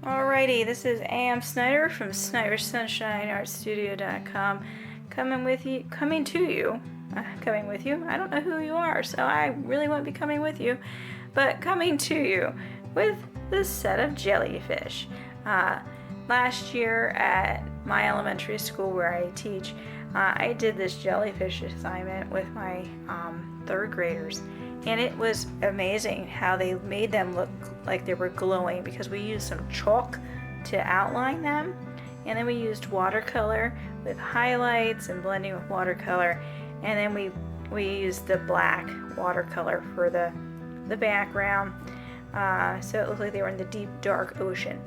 Alrighty, this is A.M. Snyder from SnyderSunshineArtStudio.com coming with you. I don't know who you are, so I really won't be coming with you, but coming to you with this set of jellyfish. Last year at my elementary school where I teach, I did this jellyfish assignment with my third graders. And it was amazing how they made them look like they were glowing because we used some chalk to outline them. And then we used watercolor with highlights and blending with watercolor. And then we used the black watercolor for the background. So it looked like they were in the deep, dark ocean.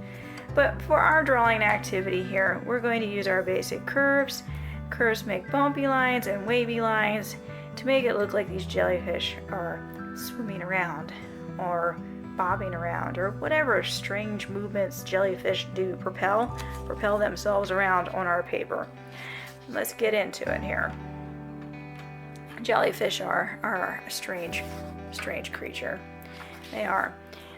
But for our drawing activity here, we're going to use our basic curves. Curves make bumpy lines and wavy lines to make it look like these jellyfish are swimming around or bobbing around or whatever strange movements jellyfish do, propel themselves around on our paper. Let's get into it here. Jellyfish are a strange creature. They are.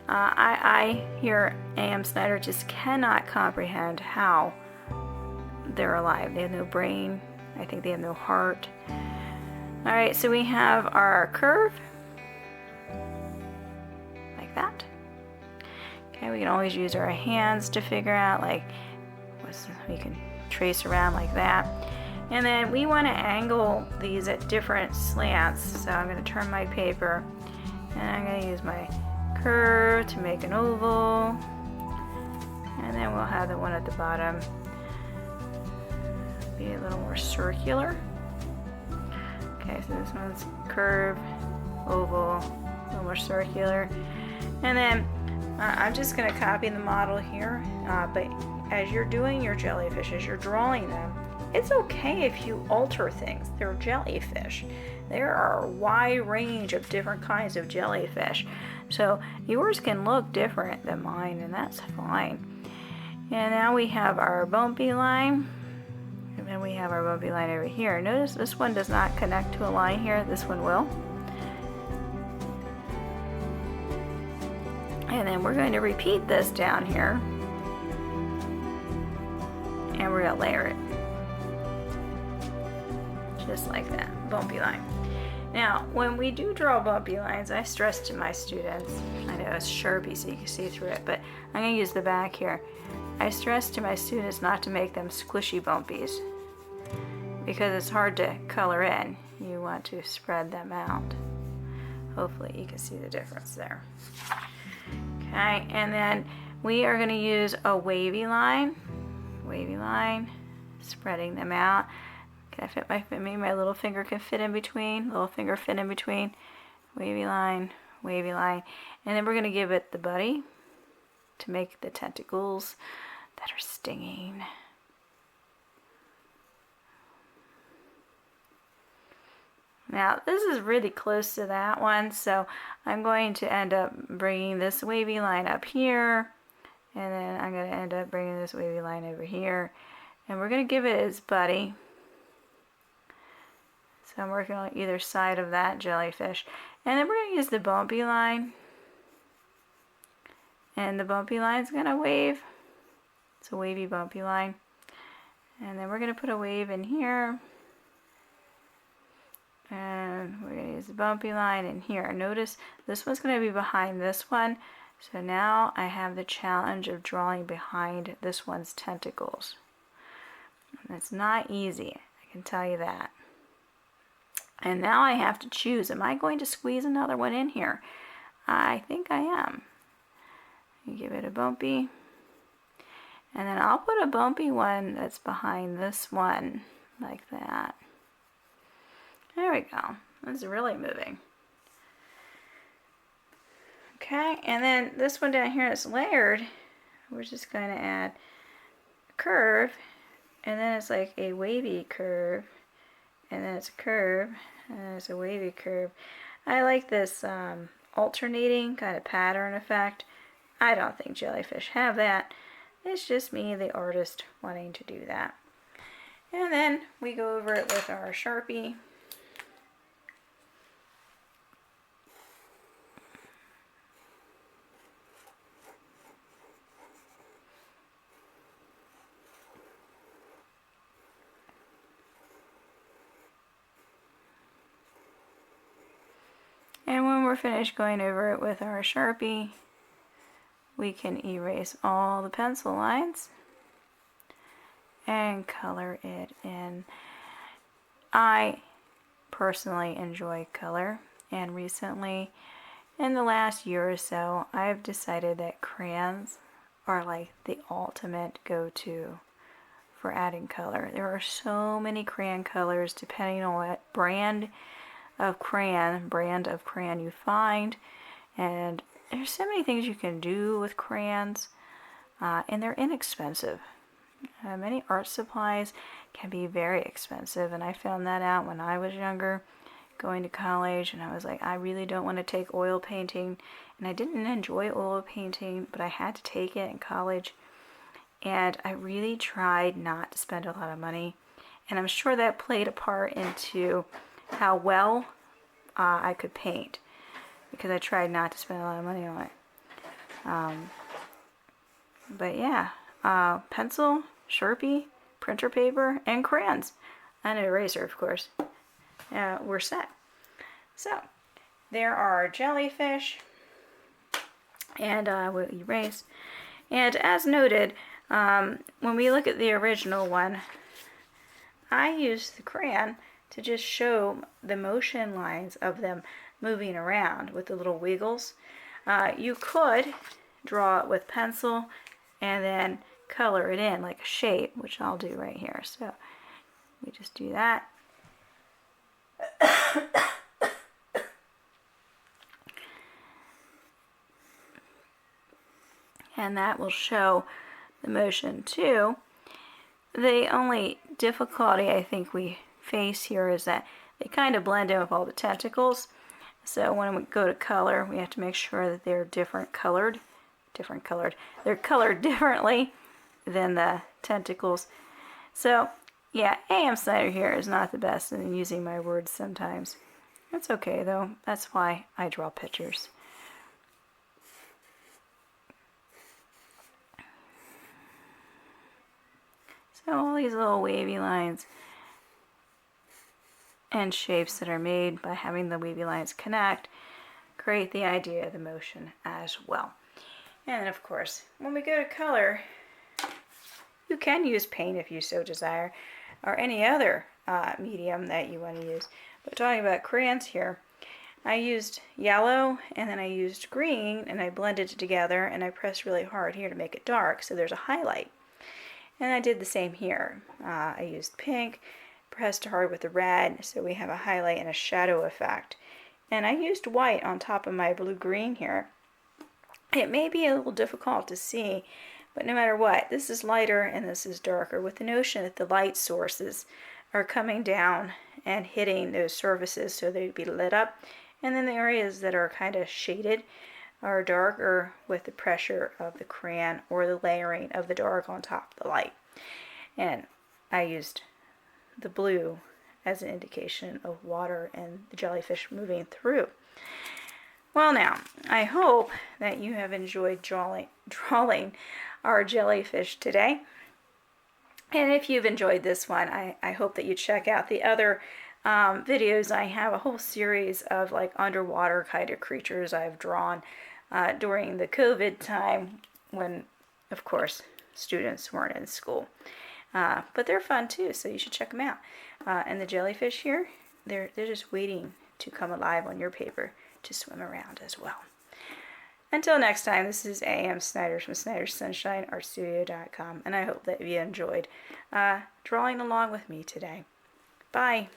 I here, A.M. Snyder, just cannot comprehend how they're alive. They have no brain. I think they have no heart. Alright, so we have our curve, like that. Okay, we can always use our hands to figure out, like, we can trace around like that. And then we want to angle these at different slants. So I'm going to turn my paper, and I'm going to use my curve to make an oval. And then we'll have the one at the bottom be a little more circular. Okay, so this one's curve, oval, a little more circular. And then I'm just going to copy the model here, but as you're doing your jellyfish, as you're drawing them, it's okay if you alter things. They're jellyfish. There are a wide range of different kinds of jellyfish. So yours can look different than mine, and that's fine. And now we have our bumpy line. And then we have our bumpy line over here. Notice this one does not connect to a line here. This one will. And then we're going to repeat this down here. And we're going to layer it. Just like that. Bumpy line. Now, when we do draw bumpy lines, I stress to my students, I know it's Sharpie so you can see through it, but I'm going to use the back here. I stress to my students not to make them squishy bumpies because it's hard to color in. You want to spread them out. Hopefully you can see the difference there. Okay, and then we are going to use a wavy line, spreading them out. Can I fit maybe my little finger can fit in between, wavy line, and then we're going to give it the body to make the tentacles that are stinging. Now this is really close to that one, so I'm going to end up bringing this wavy line up here, and then I'm going to end up bringing this wavy line over here, and we're going to give it its buddy. So I'm working on either side of that jellyfish, and then we're going to use the bumpy line, and the bumpy line is going to wave. It's a wavy bumpy line, and then we're going to put a wave in here. And we're going to use the bumpy line in here. Notice this one's going to be behind this one. So now I have the challenge of drawing behind this one's tentacles. And it's not easy, I can tell you that. And now I have to choose. Am I going to squeeze another one in here? I think I am. You give it a bumpy. And then I'll put a bumpy one that's behind this one, like that. There we go. That's really moving. Okay, and then this one down here is layered. We're just going to add a curve, and then it's like a wavy curve, and then it's a curve, and then it's a wavy curve. I like this alternating kind of pattern effect. I don't think jellyfish have that. It's just me, the artist, wanting to do that. And then we go over it with our Sharpie. And when we're finished going over it with our Sharpie, we can erase all the pencil lines and color it in. I personally enjoy color, and recently, in the last year or so, I've decided that crayons are like the ultimate go-to for adding color. There are so many crayon colors depending on what brand of crayon you find, and there's so many things you can do with crayons, and they're inexpensive. Many art supplies can be very expensive, and I found that out when I was younger, going to college, and I was like, I really don't want to take oil painting, and I didn't enjoy oil painting, but I had to take it in college, and I really tried not to spend a lot of money, and I'm sure that played a part into how well I could paint, because I tried not to spend a lot of money on it. But yeah, pencil, Sharpie, printer paper, and crayons, and an eraser, of course. We're set. So, there are jellyfish, and we'll erase. And as noted, when we look at the original one, I used the crayon to just show the motion lines of them moving around with the little wiggles. You could draw it with pencil and then color it in like a shape, which I'll do right here. So we just do that. And that will show the motion too. The only difficulty I think we face here is that they kind of blend in with all the tentacles. So when we go to color, we have to make sure that they're colored. They're colored differently than the tentacles. So yeah, A.M. Snyder here is not the best in using my words sometimes. That's okay though. That's why I draw pictures. So all these little wavy lines and shapes that are made by having the wavy lines connect create the idea of the motion as well. And of course, when we go to color, you can use paint if you so desire, or any other medium that you want to use. But talking about crayons here, I used yellow and then I used green and I blended it together and I pressed really hard here to make it dark so there's a highlight. And I did the same here. I used pink, pressed hard with the red so we have a highlight and a shadow effect. And I used white on top of my blue-green here. It may be a little difficult to see, but no matter what, this is lighter and this is darker, with the notion that the light sources are coming down and hitting those surfaces so they'd be lit up, and then the areas that are kind of shaded are darker with the pressure of the crayon or the layering of the dark on top of the light. And I used the blue as an indication of water and the jellyfish moving through. Well now, I hope that you have enjoyed drawing our jellyfish today. And if you've enjoyed this one, I hope that you check out the other videos. I have a whole series of like underwater kind of creatures I've drawn during the COVID time when, of course, students weren't in school. But they're fun too, so you should check them out. And the jellyfish here, they're just waiting to come alive on your paper to swim around as well. Until next time, this is A.M. Snyder from SnyderSunshineArtStudio.com, and I hope that you enjoyed drawing along with me today. Bye.